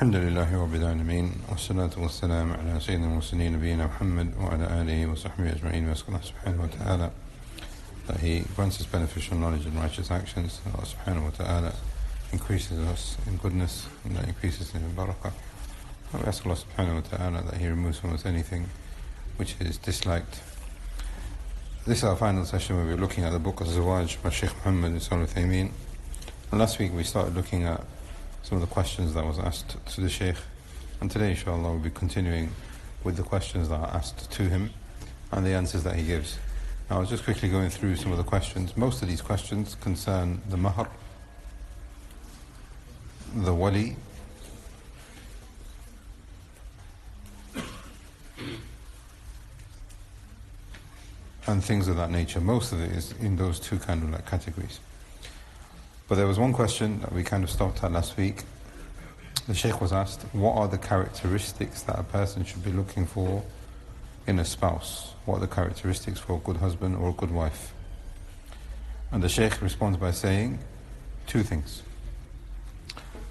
الحمد لله رب العالمين والصلاة والسلام على سيدنا المرسلين نبينا محمد وعلى آله وصحبه أجمعين. We ask Allah subhanahu wa ta'ala that He grants us beneficial knowledge and righteous actions. Allah subhanahu wa ta'ala increases us in goodness and that increases in barakah. We ask Allah subhanahu wa ta'ala that He removes from us anything which is disliked. This is our final session where we're looking at the book of Zawaj by Shaykh Muhammad bin Salih Al-Uthaymeen. And last week we started looking at some of the questions that was asked to the Shaykh, and today inshallah we'll be continuing with the questions that are asked to him and the answers that he gives. Now I was just quickly going through some of the questions. Most of these questions concern the mahr, the wali, and things of that nature. Most of it is in those two kind of categories. But there was one question that we kind of stopped at last week. The Shaykh was asked, what are the characteristics that a person should be looking for in a spouse? What are the characteristics for a good husband or a good wife? And the Shaykh responds by saying two things.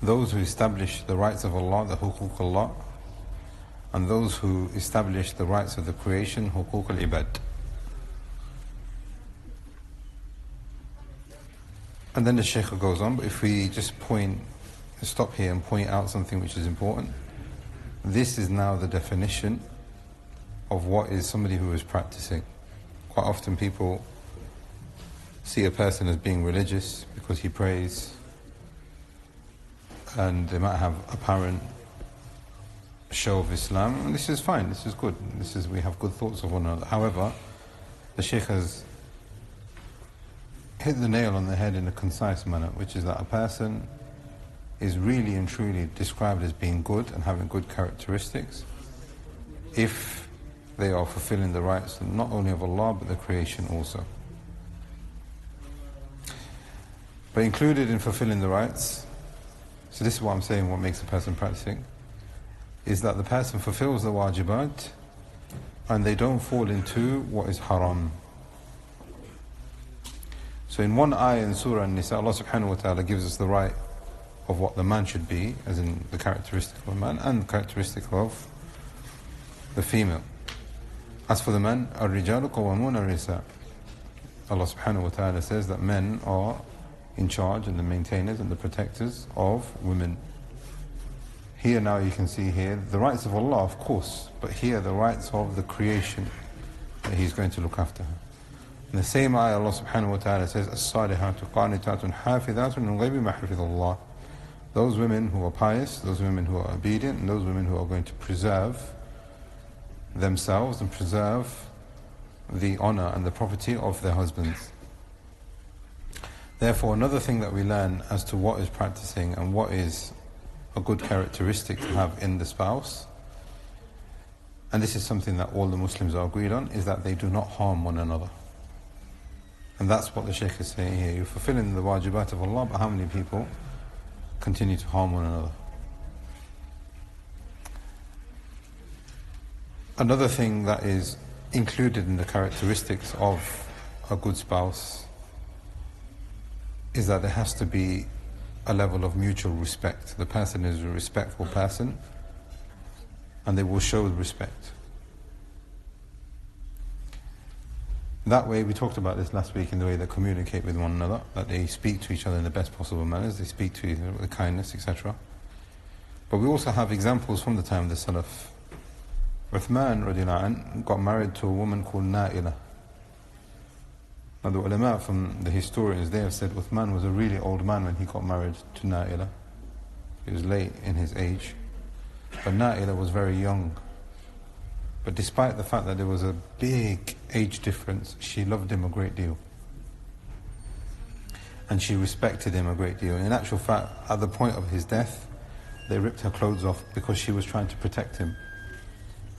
Those who establish the rights of Allah, the huquq Allah, and those who establish the rights of the creation, huquq al-ibad. And then the Shaykh goes on, but if we just stop here and point out something which is important, this is now the definition of what is somebody who is practicing. Quite often people see a person as being religious because he prays, and they might have apparent show of Islam, and this is fine, this is good, we have good thoughts of one another. However, the Shaykh has hit the nail on the head in a concise manner, which is that a person is really and truly described as being good and having good characteristics if they are fulfilling the rights not only of Allah but the creation also. But included in fulfilling the rights, so this is what I'm saying, what makes a person practicing, is that the person fulfills the wajibat and they don't fall into what is haram. So in one ayah in Surah An-Nisa, Allah subhanahu wa ta'ala gives us the right of what the man should be, as in the characteristic of a man, and the characteristic of the female. As for the man, الرِّجَالُ قَوَّامُونَ الرِّسَاءِ. Allah subhanahu wa ta'ala says that men are in charge and the maintainers and the protectors of women. Here now you can see here the rights of Allah, of course, but here the rights of the creation that He's going to look after her. In the same ayah, Allah subhanahu wa ta'ala says, الصالحات قانتات حافظات للغيب ما حفظ الله. Those women who are pious, those women who are obedient, and those women who are going to preserve themselves and preserve the honor and the property of their husbands. Therefore, another thing that we learn as to what is practicing and what is a good characteristic to have in the spouse, and this is something that all the Muslims are agreed on, is that they do not harm one another. And that's what the Shaykh is saying here. You're fulfilling the wajibat of Allah, but how many people continue to harm one another? Another thing that is included in the characteristics of a good spouse is that there has to be a level of mutual respect. The person is a respectful person and they will show respect. That way, we talked about this last week, in the way they communicate with one another, that they speak to each other in the best possible manners, they speak to each other with kindness, etc. But we also have examples from the time of the Salaf. Uthman radiallahu anh got married to a woman called Na'ila. Now the ulama from the historians, they have said Uthman was a really old man when he got married to Na'ila. He was late in his age. But Na'ila was very young. But despite the fact that there was a big age difference, she loved him a great deal. And she respected him a great deal. In actual fact, at the point of his death, they ripped her clothes off because she was trying to protect him.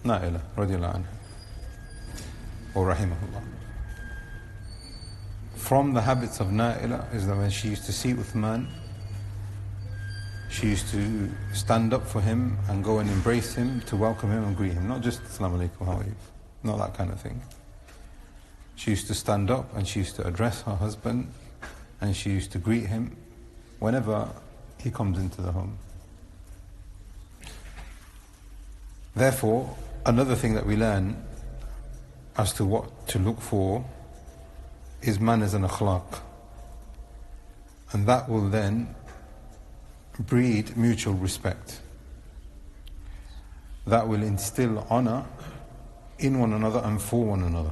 Na'ila, radiallahu anha, or rahimahullah. From the habits of Na'ila is that when she used to see Uthman, she used to stand up for him and go and embrace him, to welcome him and greet him. Not just Assalamu alaikum, how are you? Not that kind of thing. She used to stand up and she used to address her husband and she used to greet him whenever he comes into the home. Therefore, another thing that we learn as to what to look for is manners and akhlaq. And that will then breed mutual respect. That will instill honor in one another and for one another.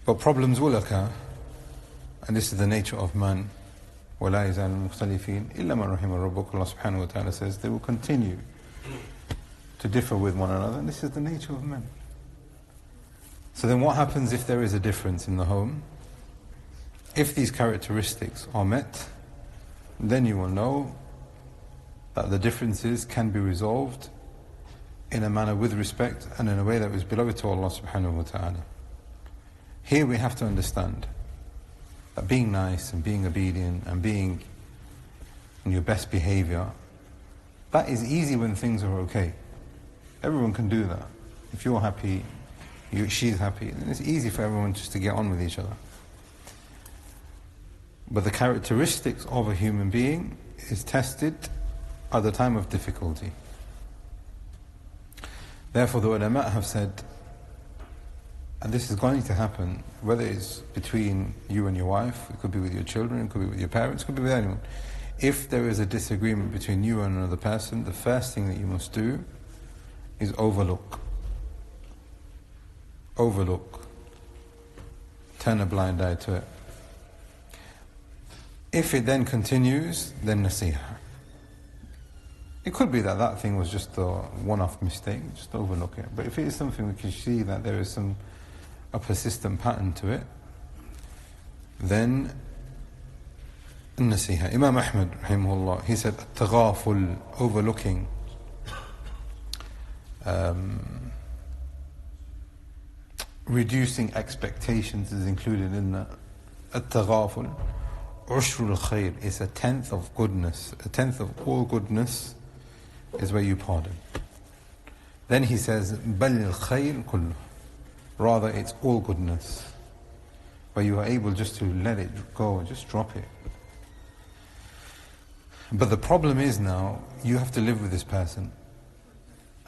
But problems will occur, and this is the nature of man. وَلَا يَزَالُ الْمُخْتَلِفِينَ إِلَّا مَنْ رَحِمَ رَبُّكَ. Allah subhanahu wa ta'ala says they will continue to differ with one another, and this is the nature of men. So then what happens if there is a difference in the home? If these characteristics are met, then you will know that the differences can be resolved in a manner with respect and in a way that was beloved to Allah subhanahu wa ta'ala. Here we have to understand that being nice and being obedient and being in your best behavior, that is easy when things are okay. Everyone can do that. If you're happy, she's happy, then it's easy for everyone just to get on with each other. But the characteristics of a human being is tested at the time of difficulty. Therefore the ulama have said, and this is going to happen, whether it's between you and your wife, it could be with your children, it could be with your parents, it could be with anyone. If there is a disagreement between you and another person, the first thing that you must do is overlook. Overlook. Turn a blind eye to it. If it then continues, then nasiha. It could be that that thing was just a one-off mistake, just overlook it. But if it is something that you see that there is a persistent pattern to it, then nasiha. Imam Ahmad, rahimahullah, he said, at-taghaful, overlooking, reducing expectations is included in that. At-taghaful, ushrul khair, is a tenth of goodness. A tenth of all goodness is where you pardon. Then he says, bal al-khair kullu, rather it's all goodness, where you are able just to let it go, just drop it. But the problem is now, you have to live with this person,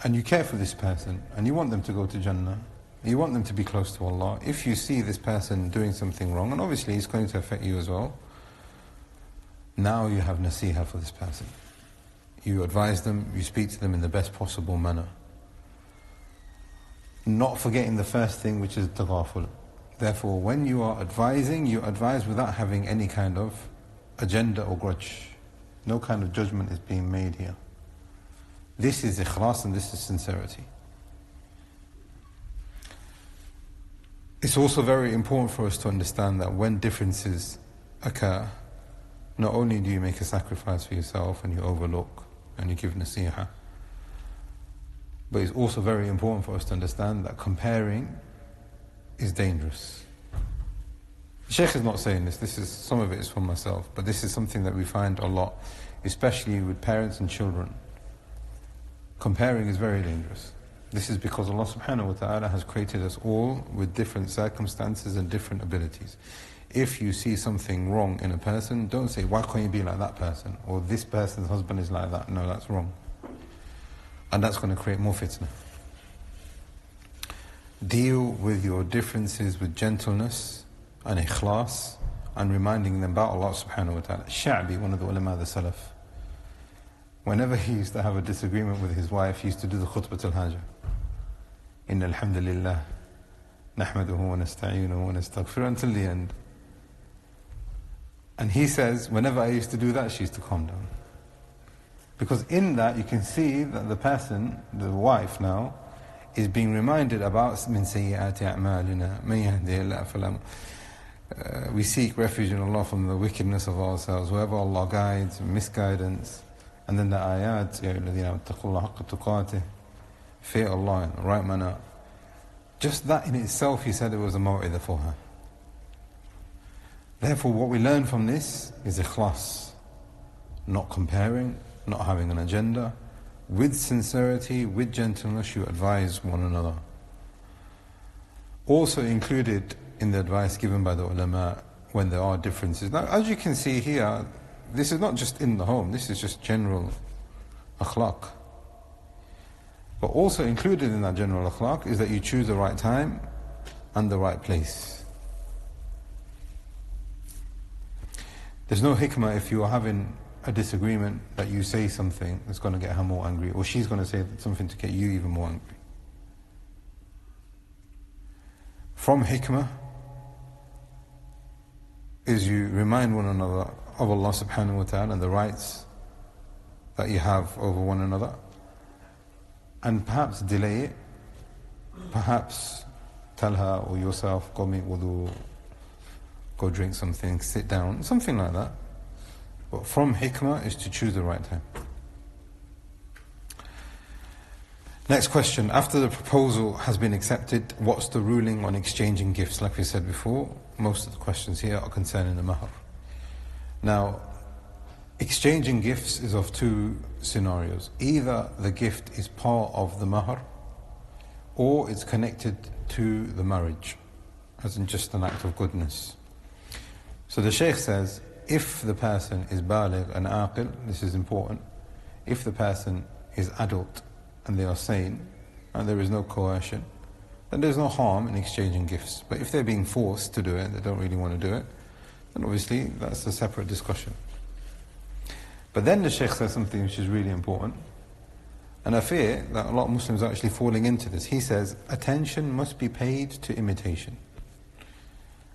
and you care for this person, and you want them to go to Jannah, you want them to be close to Allah. If you see this person doing something wrong, and obviously it's going to affect you as well, now you have nasiha for this person. You advise them, you speak to them in the best possible manner. Not forgetting the first thing, which is taghaful. Therefore, when you are advising, you advise without having any kind of agenda or grudge. No kind of judgment is being made here. This is ikhlas and this is sincerity. It's also very important for us to understand that when differences occur, not only do you make a sacrifice for yourself and you overlook and you give nasiha, but it's also very important for us to understand that comparing is dangerous. The Shaykh is not saying this, some of it is from myself, but this is something that we find a lot, especially with parents and children. Comparing is very dangerous. This is because Allah subhanahu wa ta'ala has created us all with different circumstances and different abilities. If you see something wrong in a person, don't say, why can't you be like that person? Or this person's husband is like that. No, that's wrong. And that's going to create more fitna. Deal with your differences with gentleness and ikhlas, and reminding them about Allah subhanahu wa ta'ala. Sha'bi, one of the ulama of the Salaf, whenever he used to have a disagreement with his wife, he used to do the khutbah al-hajah. Inna alhamdulillah, nahmaduhu wa nasta'inuhu wa nastaghfiruh, until the end. And he says, whenever I used to do that, she used to calm down. Because in that you can see that the person, the wife now, is being reminded about min sayyi'ati a'malina, man yahdihillahu fala mudilla. We seek refuge in Allah from the wickedness of ourselves. Whoever Allah guides, misguidance. And then the ayat, ya alladhina ittaqullaha haqqa tuqatih, fear Allah in the right manner. Just that in itself, he said it was a maw'idah for her. Therefore, what we learn from this is ikhlas. Not comparing, not having an agenda. With sincerity, with gentleness, you advise one another. Also included in the advice given by the ulama when there are differences. Now, as you can see here, this is not just in the home, this is just general akhlaq. But also included in that general akhlaq is that you choose the right time and the right place. There's no hikmah if you are having a disagreement that you say something that's going to get her more angry, or she's going to say something to get you even more angry. From hikmah is you remind one another of Allah subhanahu wa ta'ala and the rights that you have over one another, and perhaps delay it, perhaps tell her or yourself, go make wudu, go drink something, sit down, something like that. But from hikmah is to choose the right time. Next question, after the proposal has been accepted, what's the ruling on exchanging gifts? Like we said before, most of the questions here are concerning the mahar. Now, exchanging gifts is of two scenarios. Either the gift is part of the mahar, or it's connected to the marriage, as in just an act of goodness. So the Shaykh says, if the person is baligh and aqil, this is important, if the person is adult and they are sane and there is no coercion, then there's no harm in exchanging gifts. But if they're being forced to do it, they don't really want to do it, then obviously that's a separate discussion. But then the Shaykh says something which is really important, and I fear that a lot of Muslims are actually falling into this. He says, attention must be paid to imitation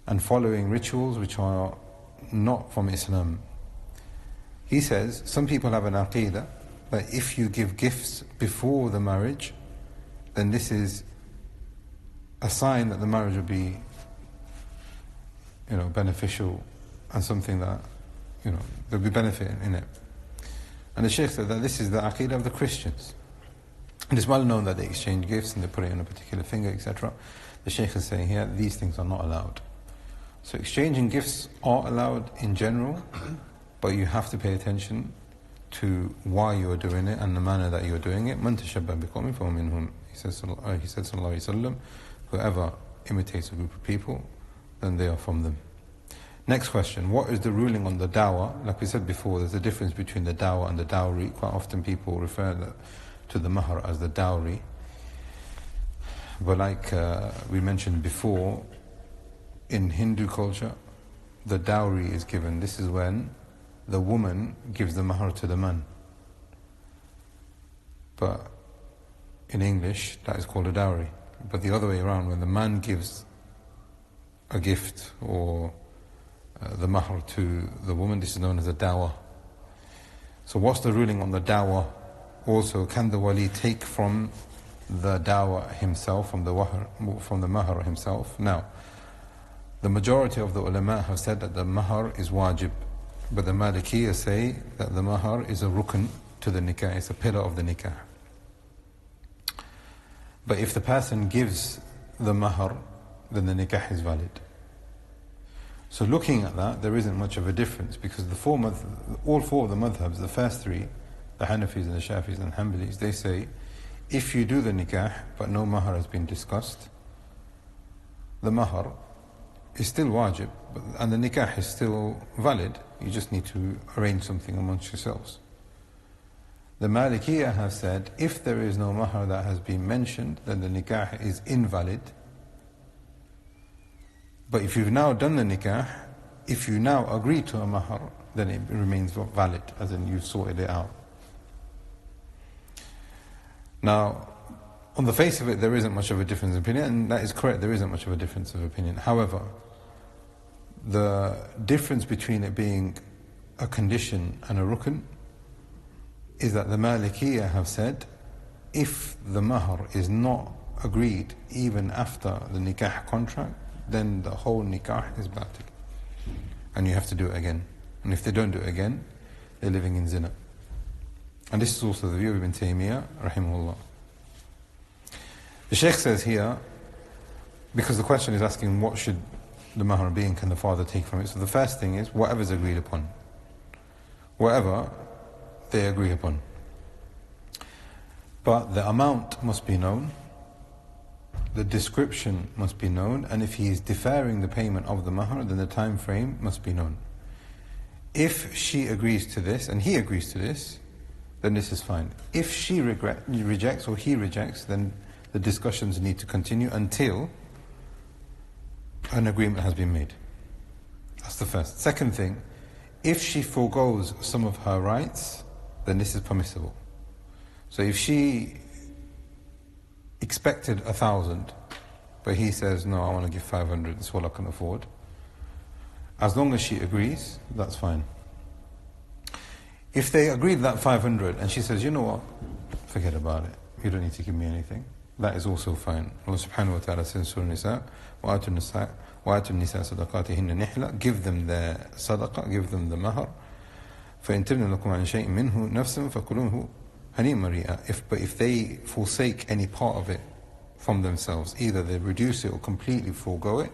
and following rituals which are not from Islam. He says, some people have an aqidah that if you give gifts before the marriage, then this is a sign that the marriage will be, beneficial, and something that, there'll be benefit in it. And the Shaykh said that this is the aqidah of the Christians. And it's well known that they exchange gifts and they put it on a particular finger, etc. The Shaykh is saying here, these things are not allowed. So exchanging gifts are allowed in general, but you have to pay attention to why you are doing it and the manner that you are doing it. مَنْ تَشَبَّهَ بِقَوْمٍ فَهُوَ مِنْهُمْ. He said sallallahu alayhi wasallam, whoever imitates a group of people, then they are from them. Next question, what is the ruling on the dawah? Like we said before, there's a difference between the dawah and the dowry. Quite often people refer to the mahar as the dowry. But like we mentioned before, in Hindu culture, the dowry is given. This is when the woman gives the mahar to the man. But in English, that is called a dowry. But the other way around, when the man gives a gift or the mahar to the woman, this is known as a dawah. So what's the ruling on the dawah? Also, can the wali take from the dawah himself, from the mahar himself? Now, the majority of the ulama have said that the mahar is wajib, but the Malikiyya say that the mahar is a rukn to the nikah, it's a pillar of the nikah. But if the person gives the mahar, then the nikah is valid. So looking at that, there isn't much of a difference, because all four of the madhabs, the first three, the Hanafis and the Shafis and Hanbalis, they say, if you do the nikah, but no mahar has been discussed, the mahar is still wajib, and the nikah is still valid. You just need to arrange something amongst yourselves. The Malikiyya have said, if there is no mahar that has been mentioned, then the nikah is invalid. But if you've now done the nikah, if you now agree to a mahar, then it remains valid, as in you've sorted it out. Now, on the face of it, there isn't much of a difference in opinion, and that is correct, there isn't much of a difference of opinion. However, the difference between it being a condition and a rukn is that the Malikiyya have said, if the mahar is not agreed even after the nikah contract, then the whole nikah is batil, and you have to do it again. And if they don't do it again, they're living in zina. And this is also the view of Ibn Taymiyyah, rahimahullah. The Shaykh says here, because the question is asking what should the mahar be and can the father take from it. So the first thing is whatever's agreed upon. Whatever they agree upon. But the amount must be known, the description must be known, and if he is deferring the payment of the mahar, then the time frame must be known. If she agrees to this and he agrees to this, then this is fine. If she rejects or he rejects, then the discussions need to continue until an agreement has been made. That's the first. Second thing, if she forgoes some of her rights, then this is permissible. So if she expected 1,000, but he says, no, I want to give 500, that's all I can afford. As long as she agrees, that's fine. If they agreed that 500 and she says, you know what, forget about it, you don't need to give me anything, that is also fine. Allah subhanahu wa ta'ala says in Surah Nisa, وَآتُوا النِّسَاءَ صَدَقَاتِهِنَّ نِحْلًا, give them their sadaqah, give them the mahar. فَإِن تِبْنَ لَكُمْ عَنْ شَيْءٍ مِّنْهُ نَفْسًا فَكُلُوهُ هَنِيئًا مَرِيئًا. But if they forsake any part of it from themselves, either they reduce it or completely forego it,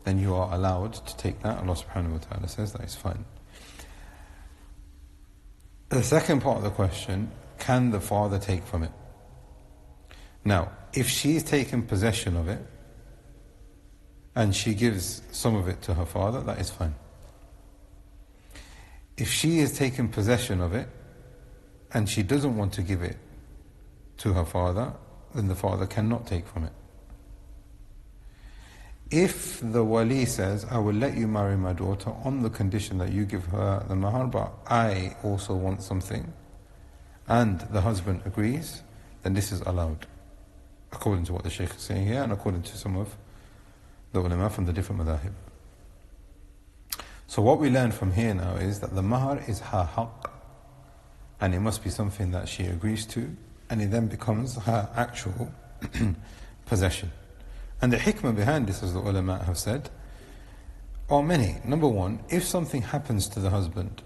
then you are allowed to take that. Allah subhanahu wa ta'ala says that is fine. The second part of the question, can the father take from it? Now, if she's taken possession of it and she gives some of it to her father, that is fine. If she has taken possession of it and she doesn't want to give it to her father, then the father cannot take from it. If the wali says, I will let you marry my daughter on the condition that you give her the mahar, but I also want something, and the husband agrees, then this is allowed, according to what the Shaykh is saying here and according to some of the ulama from the different madahib. So what we learn from here now is that the mahar is her haqq, and it must be something that she agrees to, and it then becomes her actual possession. And the hikmah behind this, as the ulama have said, are many. Number one, if something happens to the husband,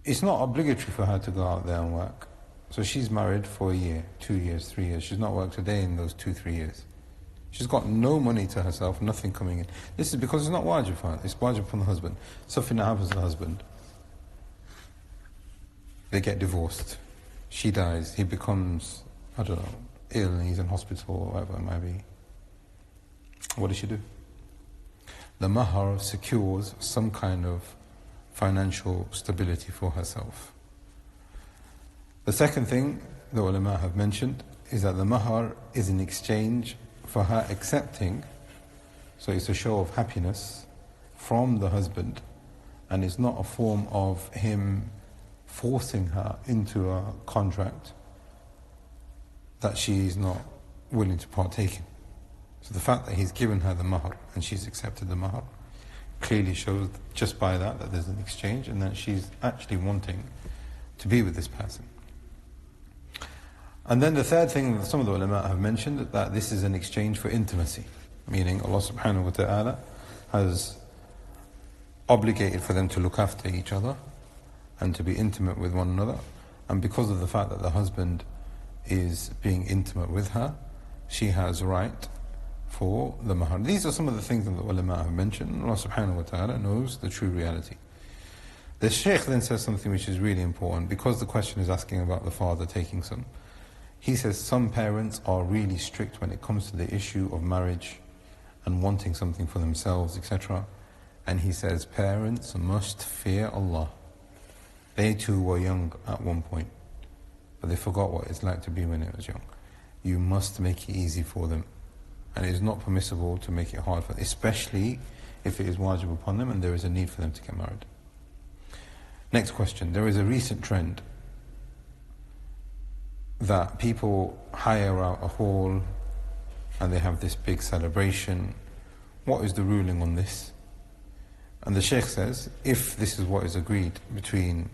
it's not obligatory for her to go out there and work. So she's married for a year, 2 years, 3 years. She's not worked a day in those 2-3 years. She's got no money to herself, nothing coming in. This is because it's not wajib for her, it's wajib on the husband. Something that happens to the husband, they get divorced. She dies, he becomes, I don't know, ill and he's in hospital or whatever it might be. What does she do? The mahar secures some kind of financial stability for herself. The second thing the ulama have mentioned is that the mahar is in exchange for her accepting, so it's a show of happiness from the husband, and it's not a form of him forcing her into a contract that she is not willing to partake in. So the fact that he's given her the mahar and she's accepted the mahar clearly shows just by that there's an exchange and that she's actually wanting to be with this person. And then the third thing that some of the ulama have mentioned, that this is an exchange for intimacy, meaning Allah subhanahu wa ta'ala has obligated for them to look after each other and to be intimate with one another, and because of the fact that the husband is being intimate with her, she has right for the mahar. These are some of the things that the ulama have mentioned. Allah subhanahu wa ta'ala knows the true reality. The Shaykh then says something which is really important, because the question is asking about the father taking some. He says some parents are really strict when it comes to the issue of marriage and wanting something for themselves, etc. And he says parents must fear Allah. They too were young at one point, but they forgot what it's like to be when it was young. You must make it easy for them, and it is not permissible to make it hard for them, especially if it is wajib upon them and there is a need for them to get married. Next question. There is a recent trend that people hire out a hall and they have this big celebration. What is the ruling on this? And the Shaykh says, if this is what is agreed between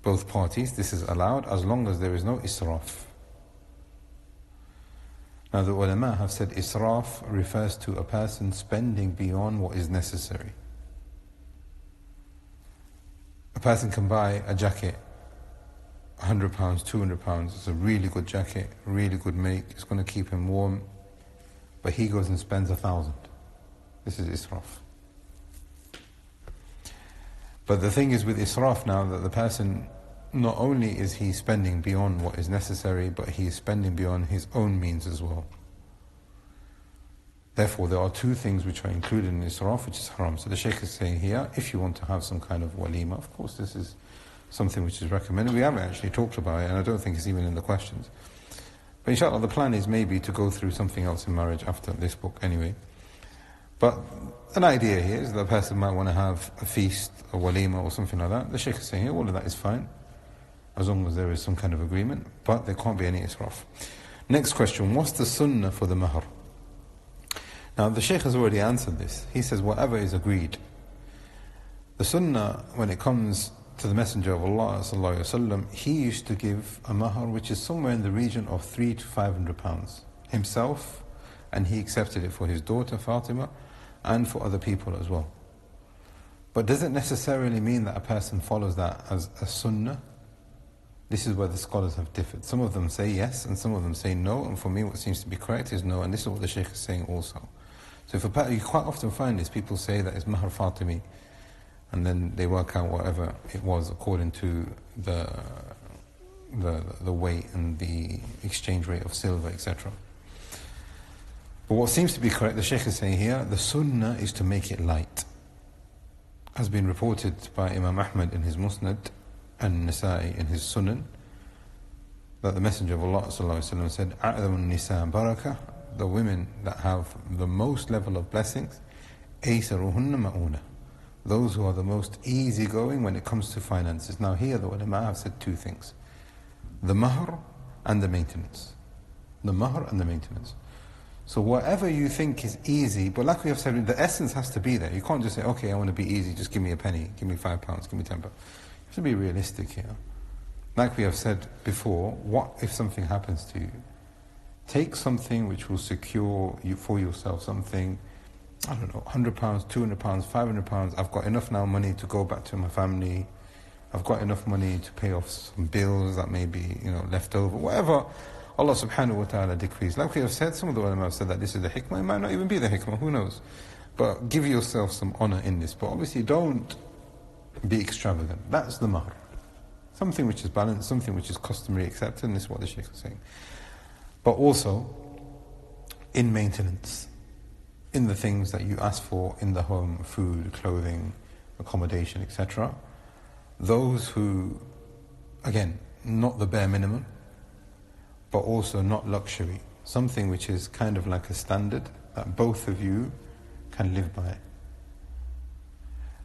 both parties, this is allowed as long as there is no israf. Now the ulama have said israf refers to a person spending beyond what is necessary. A person can buy a jacket, £100, £200, it's a really good jacket, really good make, it's going to keep him warm, but he goes and spends 1,000. This is israf. But the thing is with israf now, that the person, not only is he spending beyond what is necessary, but he is spending beyond his own means as well. Therefore, there are two things which are included in israf, which is haram. So the Shaykh is saying here, if you want to have some kind of walima, of course this is something which is recommended. We haven't actually talked about it, and I don't think it's even in the questions. But inshallah, the plan is maybe to go through something else in marriage after this book anyway. But an idea here is that a person might want to have a feast, a walima or something like that. The Shaykh is saying here, all of that is fine, as long as there is some kind of agreement, but there can't be any israf. Next question, what's the sunnah for the mahr? Now the Shaykh has already answered this. He says whatever is agreed. The sunnah, when it comes to the Messenger of Allah sallallahu alaihi wasallam, he used to give a mahr which is somewhere in the region of £300 to £500 himself, and he accepted it for his daughter Fatima and for other people as well. But does it necessarily mean that a person follows that as a sunnah? This is where the scholars have differed. Some of them say yes and some of them say no, and for me what seems to be correct is no, and this is what the Shaykh is saying also. So you quite often find this, people say that it's mahr Fatimi, and then they work out whatever it was according to the weight and the exchange rate of silver, etc. But what seems to be correct, the Shaykh is saying here, the sunnah is to make it light. Has been reported by Imam Ahmad in his Musnad and Nasa'i in his Sunan, that the Messenger of Allah ﷺ said, أَعْذَمُ النِّسَاء barakah, the women that have the most level of blessings, أَيْسَرُهُنَّ مَعُونَةً, those who are the most easygoing when it comes to finances. Now here the ulama have said two things, the mahr and the maintenance. The mahr and the maintenance. So whatever you think is easy, but like we have said, the essence has to be there. You can't just say, okay, I want to be easy, just give me a penny, give me £5, give me £10. You have to be realistic here. Like we have said before, what if something happens to you? Take something which will secure you for yourself, something, I don't know, £100, £200, £500. I've got enough now money to go back to my family. I've got enough money to pay off some bills that may be, left over. Whatever Allah subhanahu wa ta'ala decrees. Like we have said, some of the ulama have said that this is the hikmah. It might not even be the hikmah, who knows? But give yourself some honor in this. But obviously don't be extravagant. That's the mahr. Something which is balanced, something which is customary accepted, and this is what the Shaykh is saying. But also, in maintenance, in the things that you ask for in the home, food, clothing, accommodation, etc. Those who, again, not the bare minimum, but also not luxury. Something which is kind of like a standard that both of you can live by.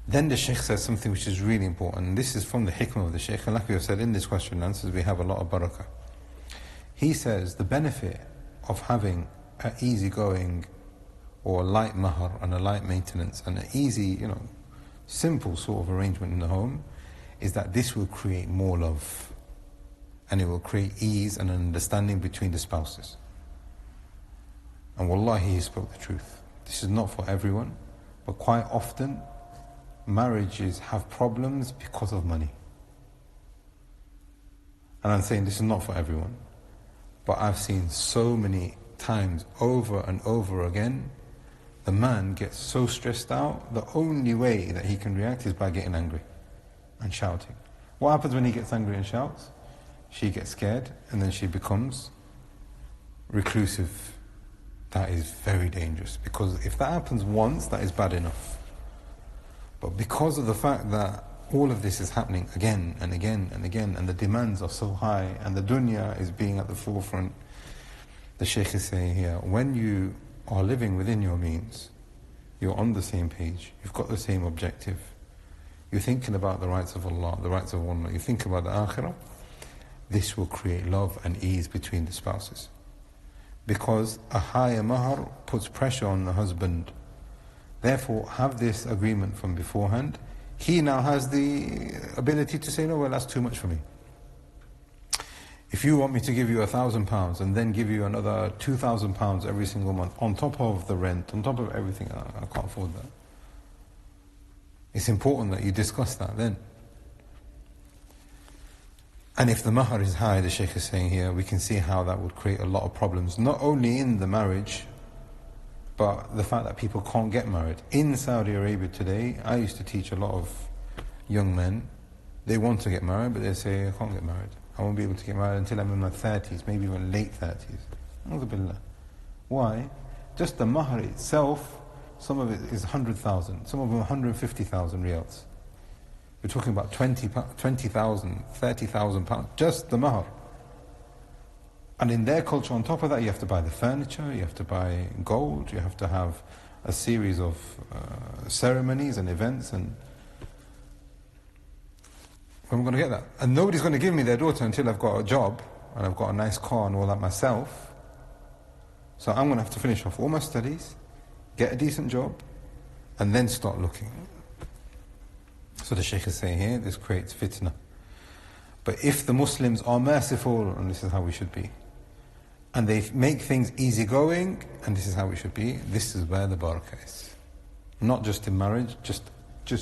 Then the Shaykh says something which is really important, and this is from the hikmah of the Shaykh, and like we have said in this question and answers, we have a lot of barakah. He says the benefit of having an easygoing or a light mahr and a light maintenance and an easy, simple sort of arrangement in the home is that this will create more love and it will create ease and understanding between the spouses. And wallahi, he spoke the truth. This is not for everyone, but quite often marriages have problems because of money. And I'm saying this is not for everyone, but I've seen so many times over and over again, the man gets so stressed out, the only way that he can react is by getting angry and shouting. What happens when he gets angry and shouts? She gets scared and then she becomes reclusive. That is very dangerous, because if that happens once, that is bad enough. But because of the fact that all of this is happening again and again and again, and the demands are so high, and the dunya is being at the forefront, the Shaykh is saying here, when you are living within your means, you're on the same page, you've got the same objective, you're thinking about the rights of Allah, the rights of one, you think about the akhirah, this will create love and ease between the spouses. Because a higher mahr puts pressure on the husband. Therefore, have this agreement from beforehand. He now has the ability to say, no, well, that's too much for me. If you want me to give you £1,000 and then give you another £2,000 every single month, on top of the rent, on top of everything, I can't afford that. It's important that you discuss that then. And if the mahr is high, the Shaykh is saying here, we can see how that would create a lot of problems, not only in the marriage, but the fact that people can't get married. In Saudi Arabia today, I used to teach a lot of young men. They want to get married, but they say, I can't get married. I won't be able to get married until I'm in my 30s, maybe even late 30s. Alhamdulillah. Why? Just the mahr itself, some of it is 100,000, some of them 150,000 riyals. We're talking about 20,000, 30,000 pounds, just the mahar. And in their culture, on top of that, you have to buy the furniture, you have to buy gold, you have to have a series of ceremonies and events, and when am I going to get that? And nobody's going to give me their daughter until I've got a job, and I've got a nice car and all that myself. So I'm going to have to finish off all my studies, get a decent job, and then start looking. So the Shaykh is saying here, this creates fitna. But if the Muslims are merciful, and this is how we should be, and they make things easygoing, and this is how we should be, this is where the barakah is. Not just in marriage, just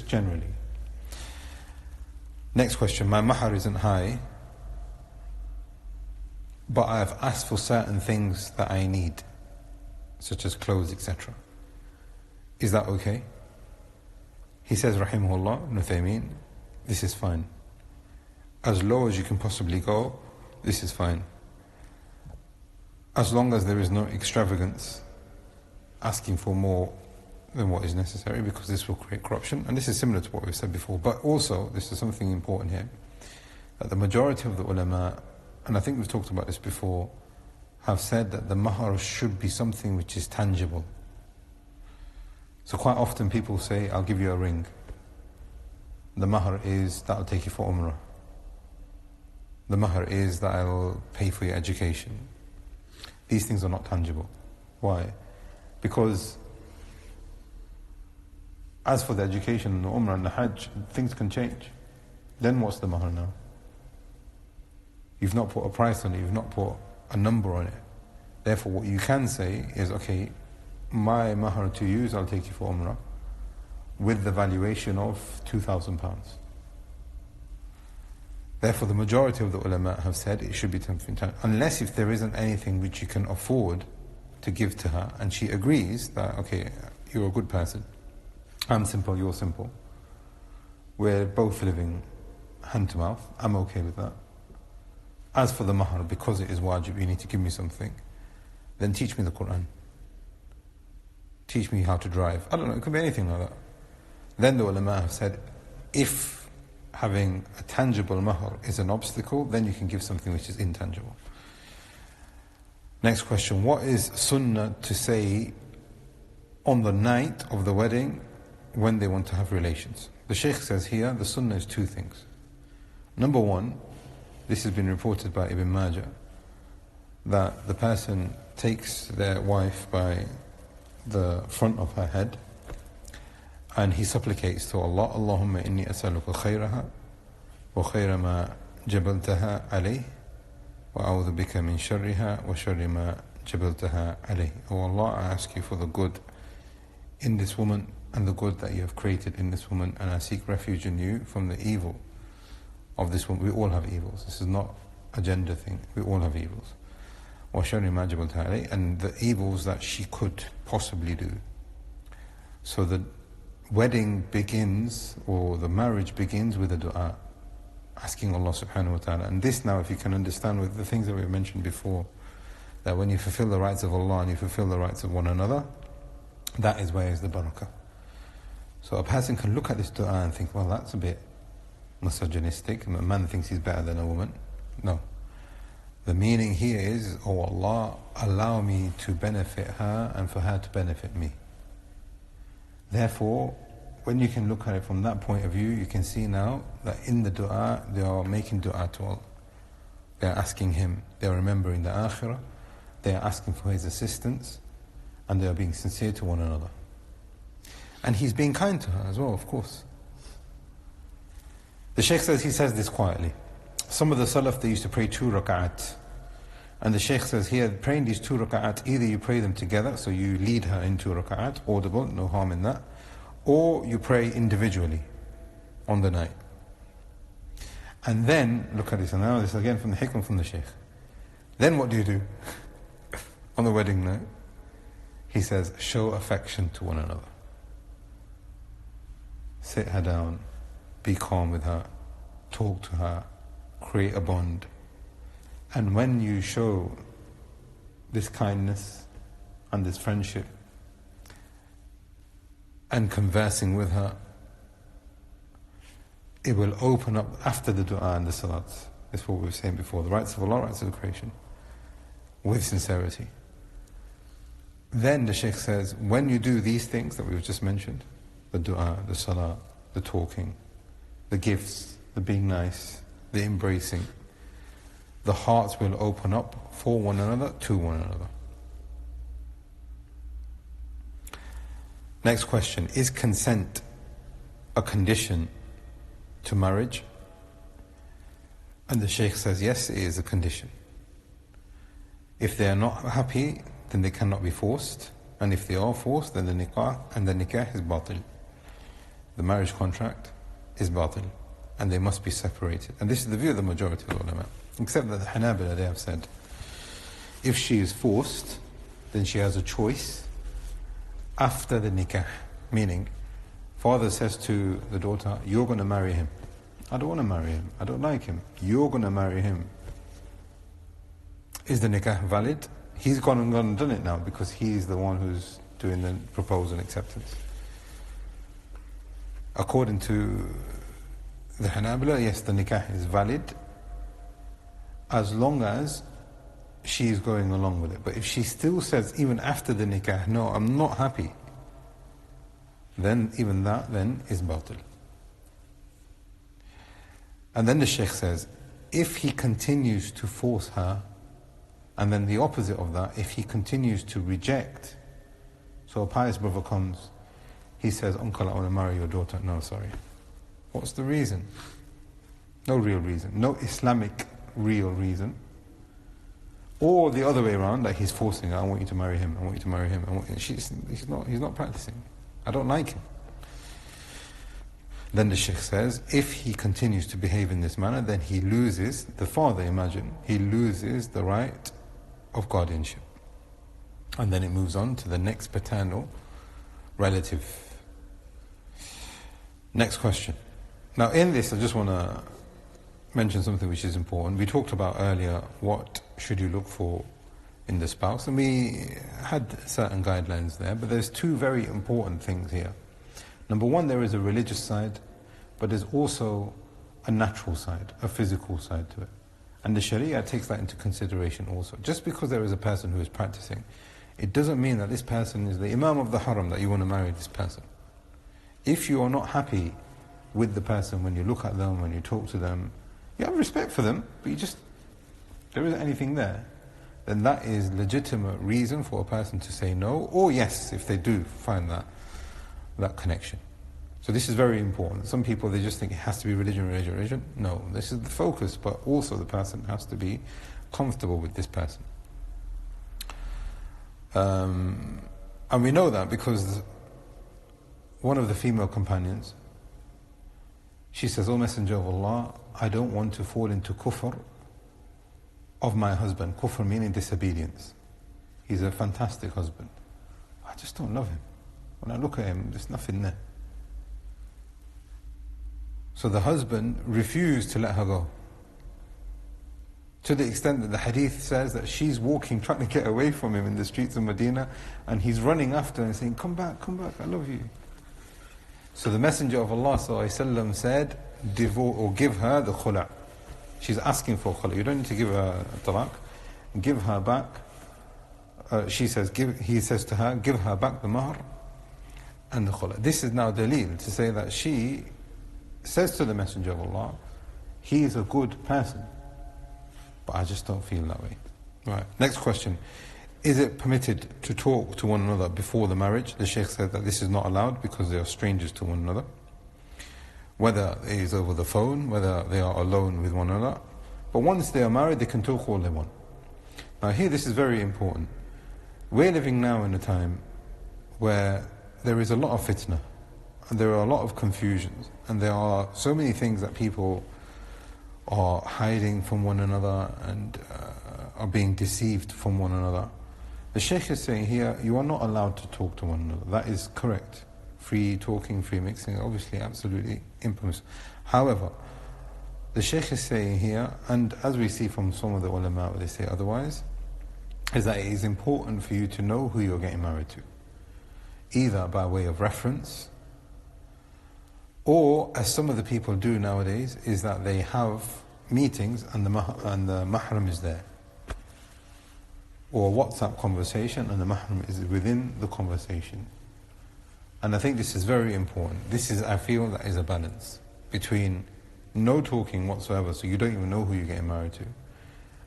generally. Next question, my mahar isn't high, but I have asked for certain things that I need, such as clothes, etc. Is that okay? He says, Rahimahullah, Ibn Uthaymeen, this is fine. As low as you can possibly go, this is fine. As long as there is no extravagance, asking for more than what is necessary, because this will create corruption. And this is similar to what we've said before. But also, this is something important here, that the majority of the ulama, and I think we've talked about this before, have said that the mahar should be something which is tangible. So quite often people say, I'll give you a ring. The mahar is that I'll take you for umrah. The mahar is that I'll pay for your education. These things are not tangible. Why? Because as for the education and the umrah and the hajj, things can change. Then what's the mahar now? You've not put a price on it, you've not put a number on it. Therefore what you can say is, okay, my mahar to you is I'll take you for umrah with the valuation of £2,000. Therefore the majority of the ulama have said it should be 10%, unless if there isn't anything which you can afford to give to her, and she agrees that, okay, you're a good person, I'm simple, you're simple, we're both living hand to mouth, I'm okay with that. As for the mahar, because it is wajib, you need to give me something, then teach me the Quran. Teach me how to drive. I don't know, it could be anything like that. Then the ulama have said, if having a tangible mahar is an obstacle, then you can give something which is intangible. Next question, what is sunnah to say on the night of the wedding when they want to have relations? The Shaykh says here, the sunnah is two things. Number one, this has been reported by Ibn Majah, that the person takes their wife by the front of her head and he supplicates to Allah, Allahumma inni as'aluka khayraha wa khayra ma jabaltaha alayh wa a'udhu bika min sharriha wa sharri ma jabaltaha alayh. Oh Allah, I ask you for the good in this woman and the good that you have created in this woman, and I seek refuge in you from the evil of this woman. We all have evils. This is not a gender thing. We all have evils. wa sharri ma jabaltaha alayh, and the evils that she could possibly do. So the wedding begins, or the marriage begins with a dua, asking Allah subhanahu wa ta'ala. And this now, if you can understand with the things that we've mentioned before, that when you fulfill the rights of Allah and you fulfill the rights of one another, that is where is the barakah. So a person can look at this dua and think, well, that's a bit misogynistic, a man thinks he's better than a woman. No. The meaning here is, oh Allah, allow me to benefit her and for her to benefit me. Therefore, when you can look at it from that point of view, you can see now that in the dua, they are making dua to Allah. They are asking Him, they are remembering the akhirah, they are asking for His assistance, and they are being sincere to one another. And He's being kind to her as well, of course. The Shaykh says, he says this quietly. Some of the Salaf, they used to pray 2 rak'at. And the Shaykh says here, praying these 2 rak'at, either you pray them together, so you lead her in 2 rak'at, audible, no harm in that, or you pray individually on the night. And then, look at this, and now this again from the hikmah from the Shaykh. Then what do you do on the wedding night? He says, show affection to one another. Sit her down, be calm with her, talk to her, create a bond. And when you show this kindness and this friendship and conversing with her, it will open up after the dua and the salat. That's what we were saying before, the rights of Allah, rights of the creation, with sincerity. Then the Shaykh says, when you do these things that we've just mentioned, the dua, the salah, the talking, the gifts, the being nice, the embracing, the hearts will open up for one another, to one another. Next question, is consent a condition to marriage? And the Shaykh says, yes, it is a condition. If they are not happy, then they cannot be forced. And if they are forced, then the nikah is batil. The marriage contract is batil. And they must be separated. And this is the view of the majority of the ulama. Except that the Hanabila, they have said, if she is forced, then she has a choice after the nikah. Meaning, father says to the daughter, you're going to marry him. I don't want to marry him. I don't like him. You're going to marry him. Is the nikah valid? He's gone and done it now because he's the one who's doing the proposal and acceptance. According to the Hanabila, yes, the nikah is valid as long as she's going along with it. But if she still says, even after the nikah, no, I'm not happy, then even that then is batil. And then the Shaykh says, if he continues to force her, and then the opposite of that, if he continues to reject, so a pious brother comes, he says, uncle, I want to marry your daughter. No, sorry. What's the reason? No real reason. No Islamic real reason. Or the other way around, that he's forcing her, I want you to marry him, I want you to marry him. He's not practicing. I don't like him. Then the Shaykh says, if he continues to behave in this manner, then he loses, the father, imagine, he loses the right of guardianship. And then it moves on to the next paternal relative. Next question. Now in this, I just want to mention something which is important. We talked about earlier, what should you look for in the spouse, and we had certain guidelines there, but there's two very important things here. Number one, there is a religious side, but there's also a natural side, a physical side to it. And the Sharia takes that into consideration also. Just because there is a person who is practicing, it doesn't mean that this person is the Imam of the Haram, that you want to marry this person. If you are not happy with the person when you look at them, when you talk to them, you have respect for them, but there isn't anything there, then that is legitimate reason for a person to say no, or yes, if they do find that connection. So this is very important. Some people, they just think it has to be religion. No, this is the focus, but also the person has to be comfortable with this person. And we know that because one of the female companions, she says, O Messenger of Allah, I don't want to fall into kufr of my husband. Kufr meaning disobedience. He's a fantastic husband. I just don't love him. When I look at him, there's nothing there. So the husband refused to let her go. To the extent that the hadith says that she's walking, trying to get away from him in the streets of Medina, and he's running after her and saying, come back, I love you. So the Messenger of Allah ﷺ said, devote or give her the khula'. She's asking for khula'. You don't need to give her talaq. Give her back. He says to her, give her back the mahr and the khula'. This is now dalil to say that she says to the Messenger of Allah, he is a good person, but I just don't feel that way. Right. Next question. Is it permitted to talk to one another before the marriage? The Shaykh said that this is not allowed because they are strangers to one another. Whether it is over the phone, whether they are alone with one another. But once they are married, they can talk all they want. Now here, this is very important. We're living now in a time where there is a lot of fitna, and there are a lot of confusions, and there are so many things that people are hiding from one another and are being deceived from one another. The Shaykh is saying here, you are not allowed to talk to one another. That is correct. Free talking, free mixing, obviously absolutely impermissible. However, the Shaykh is saying here, and as we see from some of the ulama, they say otherwise, is that it is important for you to know who you're getting married to. Either by way of reference, Or, as some of the people do nowadays, is that they have meetings and the mahram is there. Or a WhatsApp conversation and the mahram is within the conversation. And I think this is very important. I feel that is a balance between no talking whatsoever, so you don't even know who you're getting married to,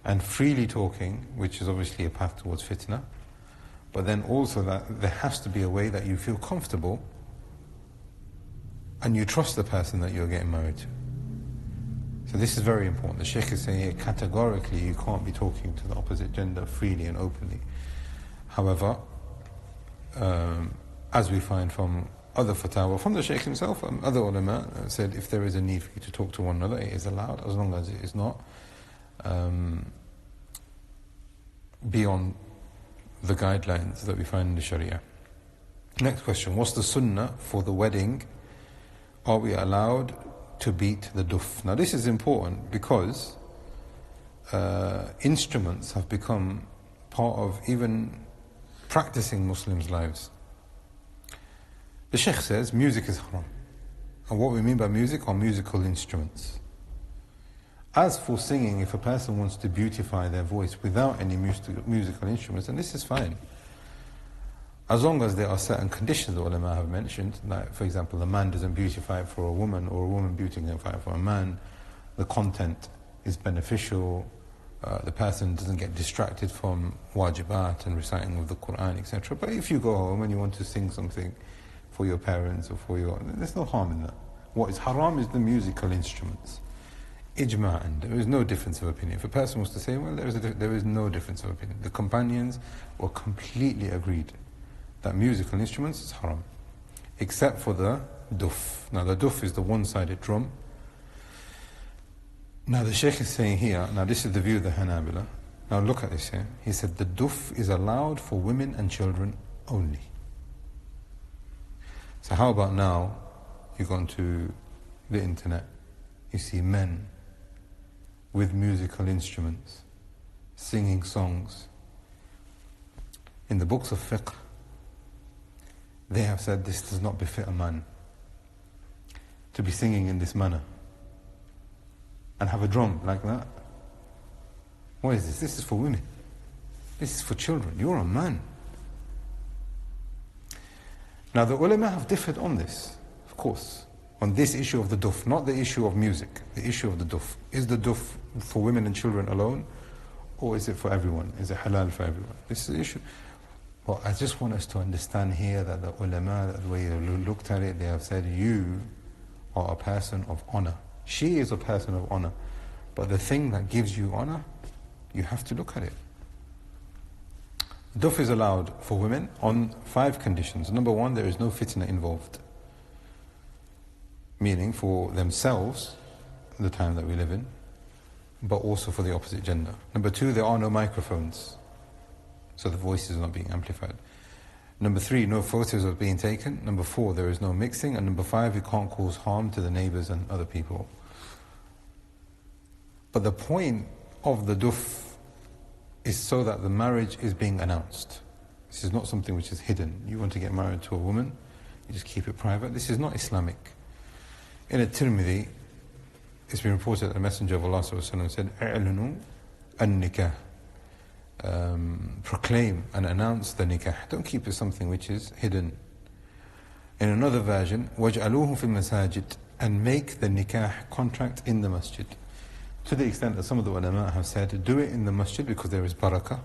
and freely talking, which is obviously a path towards fitna, but then also that there has to be a way that you feel comfortable and you trust the person that you're getting married to. So this is very important. The Shaykh is saying here categorically you can't be talking to the opposite gender freely and openly. However, as we find from other fatwa, from the Shaykh himself and other ulama, said if there is a need for you to talk to one another, it is allowed, as long as it is not beyond the guidelines that we find in the Sharia. Next question, what's the sunnah for the wedding? Are we allowed to beat the duf? Now this is important because instruments have become part of even practicing Muslims' lives. The Shaykh says music is haram. And what we mean by music are musical instruments. As for singing, if a person wants to beautify their voice without any musical instruments, then this is fine. As long as there are certain conditions the ulama have mentioned, like for example, a man doesn't beautify it for a woman, or a woman beautify it for a man, the content is beneficial, the person doesn't get distracted from wajibat and reciting of the Quran, etc. But if you go home and you want to sing something for your parents or there's no harm in that. What is haram is the musical instruments. Ijma'an, there is no difference of opinion. If a person was to say, well, there is no difference of opinion. The companions were completely agreed that musical instruments is haram, except for the duf. Now the duf is the one-sided drum. Now the Shaykh is saying here, now this is the view of the Hanabila. Now look at this here. He said the duf is allowed for women and children only. So how about now, you go onto the internet, you see men with musical instruments, singing songs. In the books of fiqh, they have said this does not befit a man to be singing in this manner and have a drum like that. What is this? This is for women. This is for children. You're a man. Now the ulama have differed on this, of course, on this issue of the duf, not the issue of music, the issue of the duf. Is the duf for women and children alone, or is it for everyone? Is it halal for everyone? This is the issue. Well, I just want us to understand here that the ulama, the way you looked at it, they have said you are a person of honor. She is a person of honor. But the thing that gives you honor, you have to look at it. Duf is allowed for women on 5 conditions. Number 1, there is no fitna involved. Meaning for themselves, the time that we live in, but also for the opposite gender. Number 2, there are no microphones, so the voice is not being amplified. Number 3, no photos are being taken. Number 4, there is no mixing. And number 5, it can't cause harm to the neighbors and other people. But the point of the duf is so that the marriage is being announced. This is not something which is hidden. You want to get married to a woman, you just keep it private. This is not Islamic. In At-Tirmidhi, it's been reported that the Messenger of Allah said, "I'lanu an-nikah." Proclaim and announce the nikah. Don't keep it something which is hidden. In another version, وَاجْعَلُوهُ فِي الْمَسَاجِدِ, and make the nikah contract in the masjid. To the extent that some of the ulama have said, do it in the masjid because there is barakah,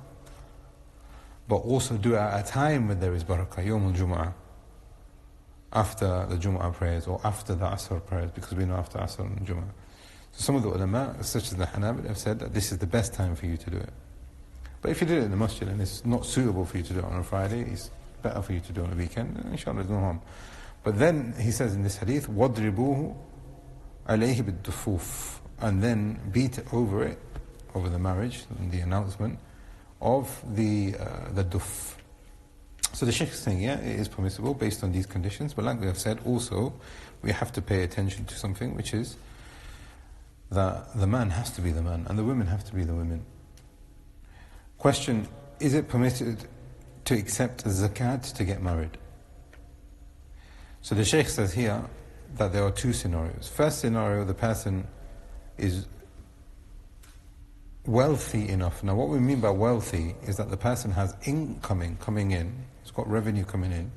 but also do it at a time when there is barakah, Yawm al-Jum'ah, after the Jum'ah prayers or after the Asr prayers, because we know after Asr and Jum'ah. So some of the ulama, such as the Hanabil, have said that this is the best time for you to do it. But if you did it in the masjid and it's not suitable for you to do it on a Friday, it's better for you to do it on a weekend, inshallah there's no harm. But then he says in this hadith, وَضْرِبُوهُ عَلَيْهِ بِالدُّفُوفِ, and then beat over it, over the marriage and the announcement of the duf. So the Shaykh is saying, yeah, it is permissible based on these conditions, but like we have said, also we have to pay attention to something, which is that the man has to be the man and the women have to be the women. Question, is it permitted to accept zakat to get married? So the Shaykh says here, that there are two scenarios. First scenario, the person is wealthy enough. Now what we mean by wealthy is that the person has income coming in, he's got revenue coming in,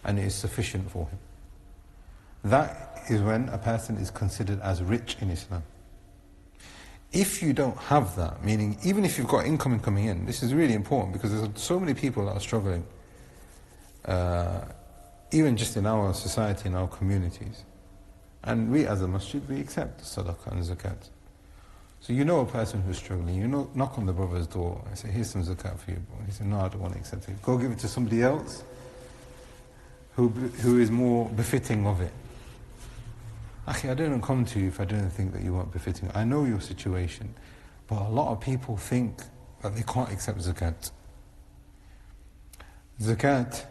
and it is sufficient for him. That is when a person is considered as rich in Islam. If you don't have that, meaning even if you've got income coming in, this is really important because there's so many people that are struggling, even just in our society, in our communities. And we as a masjid, we accept sadaqah and zakat. So you know a person who's struggling, you know, knock on the brother's door and say, here's some zakat for you, bro. He said, no, I don't want to accept it. Go give it to somebody else who is more befitting of it. Akhi, I didn't come to you if I didn't think that you weren't befitting. I know your situation, but a lot of people think that they can't accept zakat. Zakat,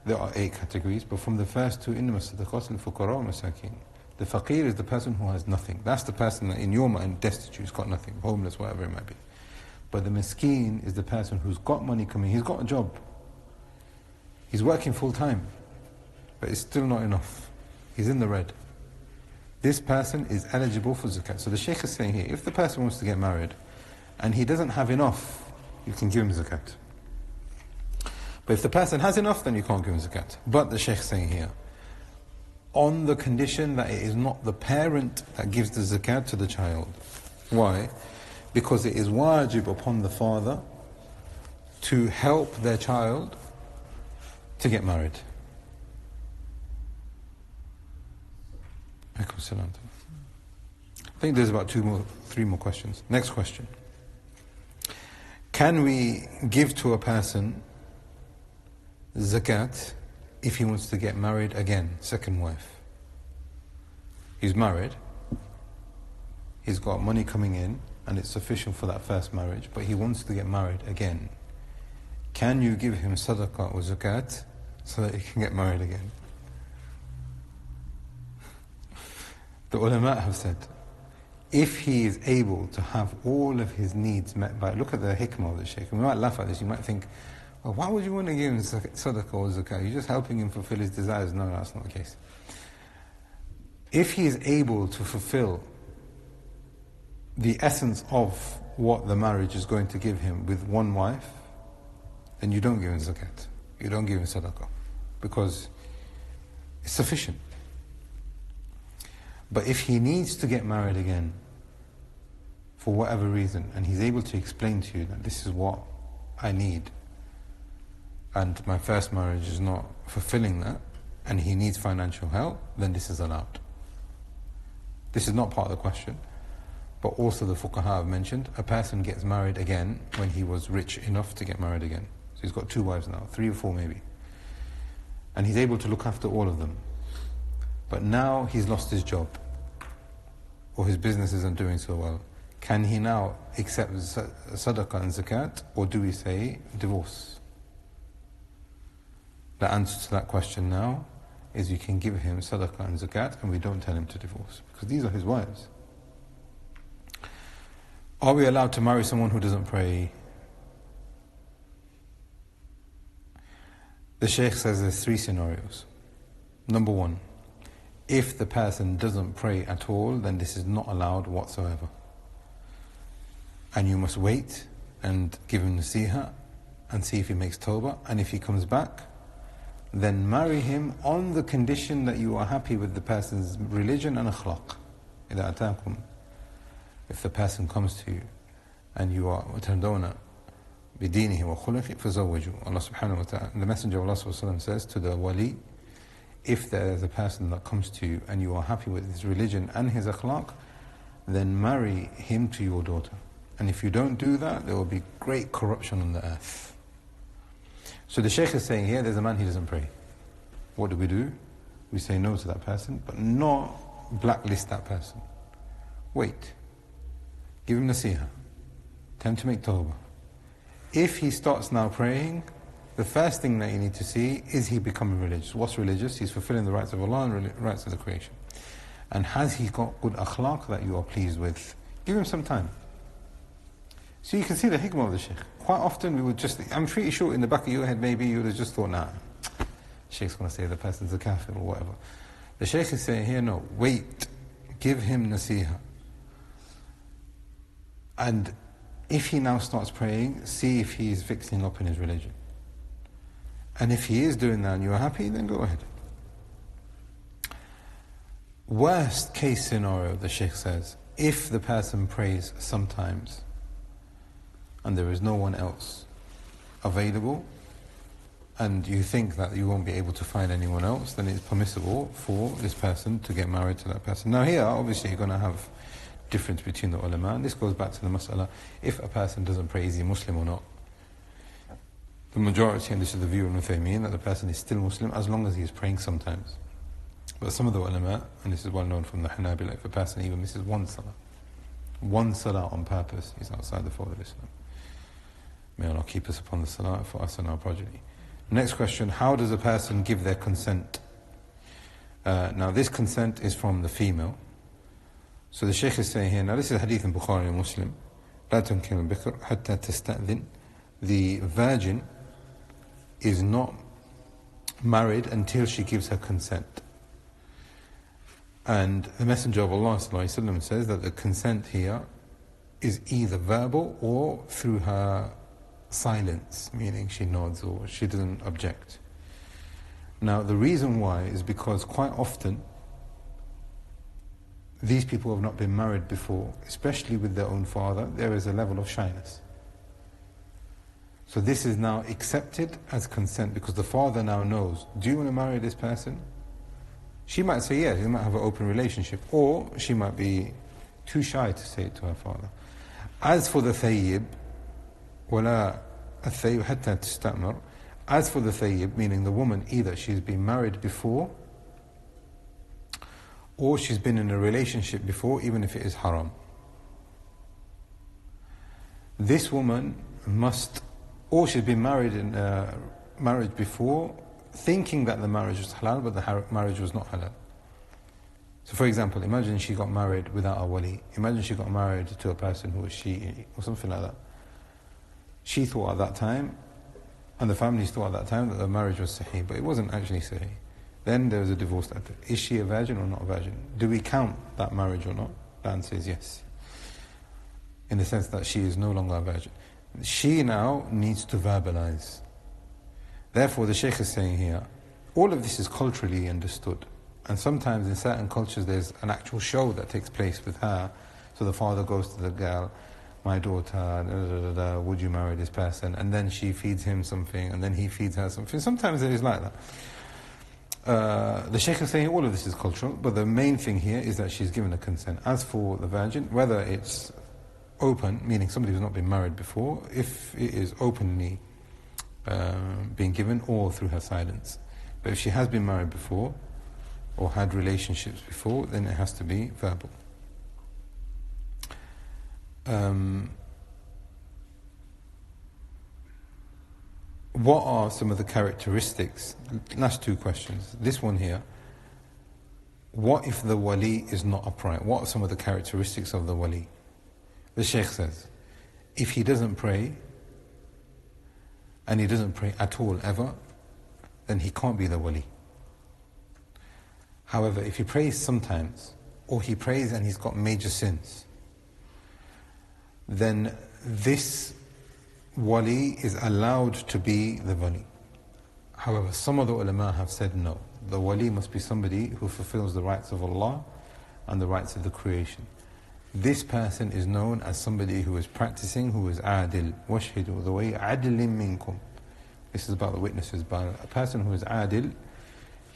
there are 8 categories, but from the first 2, إِنَّمَا الصَّدَقَاتُ لِلْفُقَرَاءِ وَالْمَسَاكِينِ. The faqir is the person who has nothing. That's the person that in your mind destitute, has got nothing, homeless, whatever it might be. But the miskeen is the person who's got money coming, he's got a job. He's working full time, but it's still not enough. He's in the red. This person is eligible for zakat. So the Shaykh is saying here, if the person wants to get married and he doesn't have enough, you can give him zakat. But if the person has enough, then you can't give him zakat. But the Shaykh is saying here, on the condition that it is not the parent that gives the zakat to the child. Why? Because it is wajib upon the father to help their child to get married. I think there's about 3 more questions. Next question. Can we give to a person zakat if he wants to get married again, second wife? He's married, he's got money coming in, and it's sufficient for that first marriage, but he wants to get married again. Can you give him sadaqah or zakat so that he can get married again? The ulama have said, if he is able to have all of his needs met by, look at the hikmah of the Shaykh, we might laugh at this, you might think, well, why would you want to give him sadaqah or zakat? You're just helping him fulfill his desires. No, that's not the case. If he is able to fulfill the essence of what the marriage is going to give him with one wife, then you don't give him zakat. You don't give him sadaqah. Because it's sufficient. But if he needs to get married again, for whatever reason, and he's able to explain to you that this is what I need, and my first marriage is not fulfilling that, and he needs financial help, then this is allowed. This is not part of the question, but also the fuqaha have mentioned, a person gets married again when he was rich enough to get married again. So he's got 2 wives now, 3 or 4 maybe. And he's able to look after all of them. But now he's lost his job, or his business isn't doing so well. Can he now accept sadaqah and zakat, or do we say divorce? The answer to that question now is you can give him sadaqah and zakat, and we don't tell him to divorce, because these are his wives. Are we allowed to marry someone who doesn't pray? The Shaykh says there's 3 scenarios. Number 1, if the person doesn't pray at all, then this is not allowed whatsoever. And you must wait and give him nasiha and see if he makes tawbah, and if he comes back, then marry him on the condition that you are happy with the person's religion and akhlaq. إِذَا أَتَاكُمْ. If the person comes to you and you are وَتَرْضَوْنَ بِدِينِهِ وَخُلُقِهِ فَزَوَّجُوا. Allah subhanahu wa ta'ala, the Messenger of Allah says to the wali, if there is a person that comes to you and you are happy with his religion and his akhlaq, then marry him to your daughter. And if you don't do that, there will be great corruption on the earth. So the Shaykh is saying here, there's a man, he doesn't pray. What do? We say no to that person, but not blacklist that person. Wait. Give him nasiha. Tell him to make tawbah. If he starts now praying, the first thing that you need to see is he becoming religious. What's religious? He's fulfilling the rights of Allah and rights of the creation. And has he got good akhlaq that you are pleased with? Give him some time. So you can see the hikmah of the Shaykh. Quite often we would just, I'm pretty sure in the back of your head maybe you would have just thought, nah, Shaykh's going to say the person's a kafir or whatever. The Shaykh is saying here, no, wait, give him nasiha. And if he now starts praying, see if he is fixing up in his religion. And if he is doing that and you are happy, then go ahead. Worst case scenario, the Shaykh says, if the person prays sometimes and there is no one else available and you think that you won't be able to find anyone else, then it's permissible for this person to get married to that person. Now here, obviously you're going to have difference between the ulama, and this goes back to the mas'ala, if a person doesn't pray, is he Muslim or not? The majority, and this is the view of Ibn Uthaymeen, that the person is still Muslim as long as he is praying sometimes. But some of the ulama, and this is well known from the Hanabila, if a person even misses one salah on purpose, he's outside the fold of Islam. May Allah keep us upon the salah for us and our progeny. Next question, how does a person give their consent? Now this consent is from the female. So the Shaykh is saying here, now this is a hadith in Bukhari and Muslim, لا تنكح البكر حتى تستأذن. The virgin is not married until she gives her consent. And the Messenger of Allah ﷺ says that the consent here is either verbal or through her silence, meaning she nods or she doesn't object. Now the reason why is because quite often these people have not been married before, especially with their own father, there is a level of shyness. So this is now accepted as consent because the father now knows, do you want to marry this person? She might say yes, they might have an open relationship, or she might be too shy to say it to her father. As for the thayyib, وَلَا الثَّيِّبْ حَتَّى تِسْتَأْمَرْ. As for the thayyib, meaning the woman, either she's been married before, or she's been in a relationship before, even if it is haram. This woman must, or she's been married in marriage before, thinking that the marriage was halal, but the marriage was not halal. So for example, imagine she got married without a wali. Imagine she got married to a person who was Shi'i, or something like that. She thought at that time, and the families thought at that time, that the marriage was sahih, but it wasn't actually sahih. Then there was a divorce. Is she a virgin or not a virgin? Do we count that marriage or not? The answer is yes. In the sense that she is no longer a virgin. She now needs to verbalize. Therefore, the Shaykh is saying here, all of this is culturally understood. And sometimes in certain cultures there's an actual show that takes place with her. So the father goes to the girl, my daughter, would you marry this person? And then she feeds him something, and then he feeds her something. Sometimes it is like that. The Shaykh is saying all of this is cultural, but the main thing here is that she's given a consent. As for the virgin, whether it's open, meaning somebody who's not been married before, if it is openly being given, or through her silence. But if she has been married before, or had relationships before, then it has to be verbal. What are some of the characteristics? Last two questions. This one here. What if the wali is not upright? What are some of the characteristics of the wali? The Shaykh says, if he doesn't pray, and he doesn't pray at all ever, then he can't be the wali. However, if he prays sometimes, or he prays and he's got major sins, then this wali is allowed to be the wali. However, some of the ulama have said no. The wali must be somebody who fulfills the rights of Allah and the rights of the creation. This person is known as somebody who is practicing, who is adil. وَاشْهِدُوا ذَوَيْ عَدْلٍ مِّنْكُمْ. This is about the witnesses. But a person who is adil,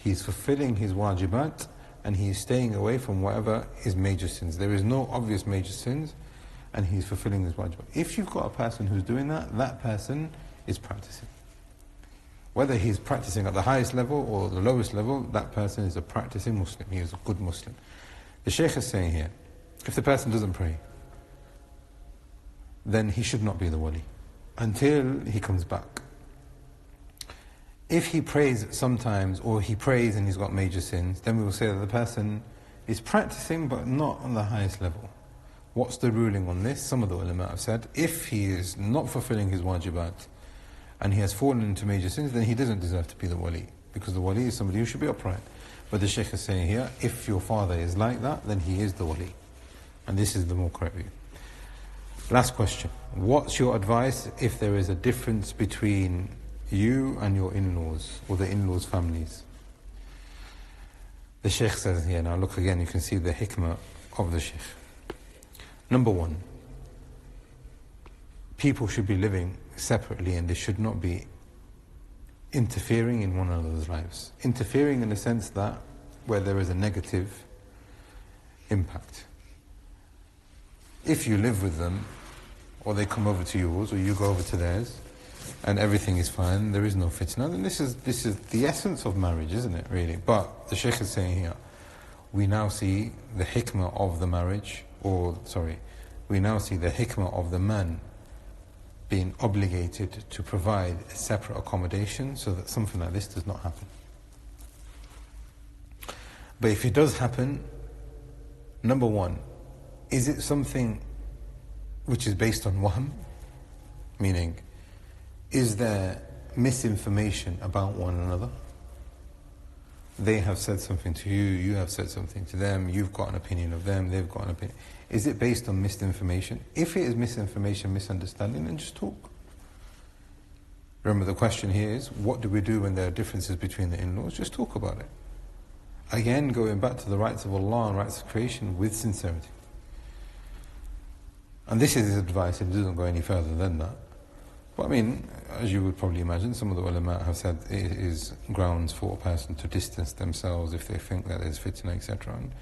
he's fulfilling his wajibat, and he is staying away from whatever is major sins. There is no obvious major sins, and he's fulfilling his wajibat. If you've got a person who's doing that, that person is practicing. Whether he's practicing at the highest level or the lowest level, that person is a practicing Muslim. He is a good Muslim. The Shaykh is saying here, if the person doesn't pray, then he should not be the wali until he comes back. If he prays sometimes, or he prays and he's got major sins, then we will say that the person is practicing but not on the highest level. What's the ruling on this? Some of the ulama have said, if he is not fulfilling his wajibat and he has fallen into major sins, then he doesn't deserve to be the wali, because the wali is somebody who should be upright. But the Shaykh is saying here, if your father is like that, then he is the wali. And this is the more correct view. Last question. What's your advice if there is a difference between you and your in-laws, or the in-laws' families? The Shaykh says here, now look again, you can see the hikmah of the Shaykh. Number one, people should be living separately and they should not be interfering in one another's lives. Interfering in the sense that where there is a negative impact. If you live with them, or they come over to yours, or you go over to theirs, and everything is fine, there is no fitna, then this is the essence of marriage, isn't it, really? But the Shaykh is saying here, we now see the hikmah of the marriage, we now see the hikmah of the man being obligated to provide a separate accommodation so that something like this does not happen. But if it does happen, number one, is it something which is based on wahm? Meaning, is there misinformation about one another? They have said something to you, you have said something to them, you've got an opinion of them, they've got an opinion. Is it based on misinformation? If it is misinformation, misunderstanding, then just talk. Remember, the question here is, what do we do when there are differences between the in-laws? Just talk about it. Again, going back to the rights of Allah and rights of creation with sincerity. And this is his advice, it doesn't go any further than that. But I mean, as you would probably imagine, some of the ulama have said it is grounds for a person to distance themselves if they think that there's fitna, etc. And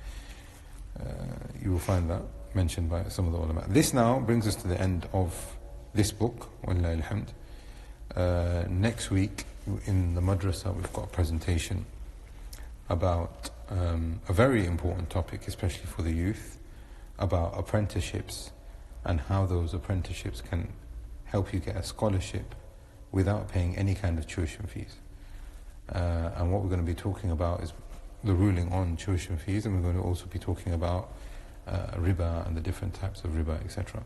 you will find that mentioned by some of the ulama. This now brings us to the end of this book, Wallahi alhamd. Next week in the madrasa we've got a presentation about a very important topic, especially for the youth, about apprenticeships and how those apprenticeships can help you get a scholarship without paying any kind of tuition fees. And what we're going to be talking about is the ruling on tuition fees, and we're going to also be talking about riba and the different types of riba, etc.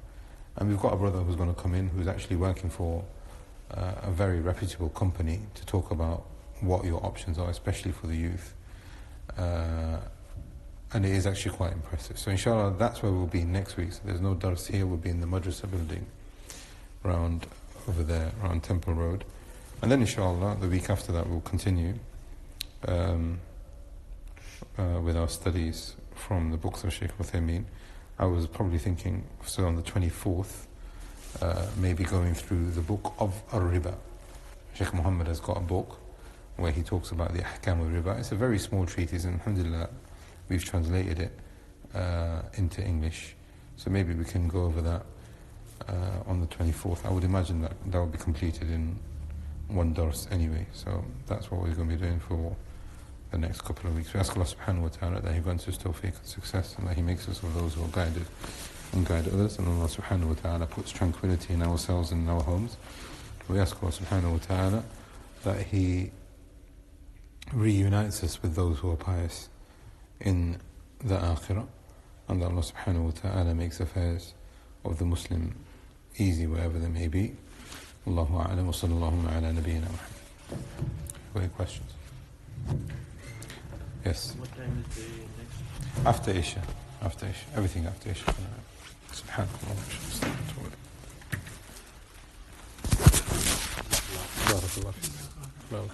And we've got a brother who's going to come in who's actually working for a very reputable company to talk about what your options are, especially for the youth. And it is actually quite impressive. So inshallah, that's where we'll be next week. So there's no dars here, we'll be in the madrasa building around over there, around Temple Road. And then inshallah, the week after that we'll continue with our studies from the books of Shaykh Uthaymeen. I was probably thinking, so on the 24th, maybe going through the book of Ar-Riba. Shaykh Muhammad has got a book where he talks about the ahkam of riba. It's a very small treatise, and alhamdulillah, we've translated it into English. So maybe we can go over that on the 24th. I would imagine that will be completed in one dars anyway. So that's what we're going to be doing for the next couple of weeks. We ask Allah subhanahu wa ta'ala that He grants us tawfiq and success, and that He makes us of those who are guided and guide others, and Allah subhanahu wa ta'ala puts tranquility in ourselves and in our homes. We ask Allah subhanahu wa ta'ala that He reunites us with those who are pious in the akhirah, and that Allah subhanahu wa ta'ala makes affairs of the Muslim easy wherever they may be. Allahu a'lam wa sallallahu ala nabiyyina Muhammad. Any questions? Yes. What time is the next? After Isha. After Isha. Everything after Isha. Subhanallah. Barakallah.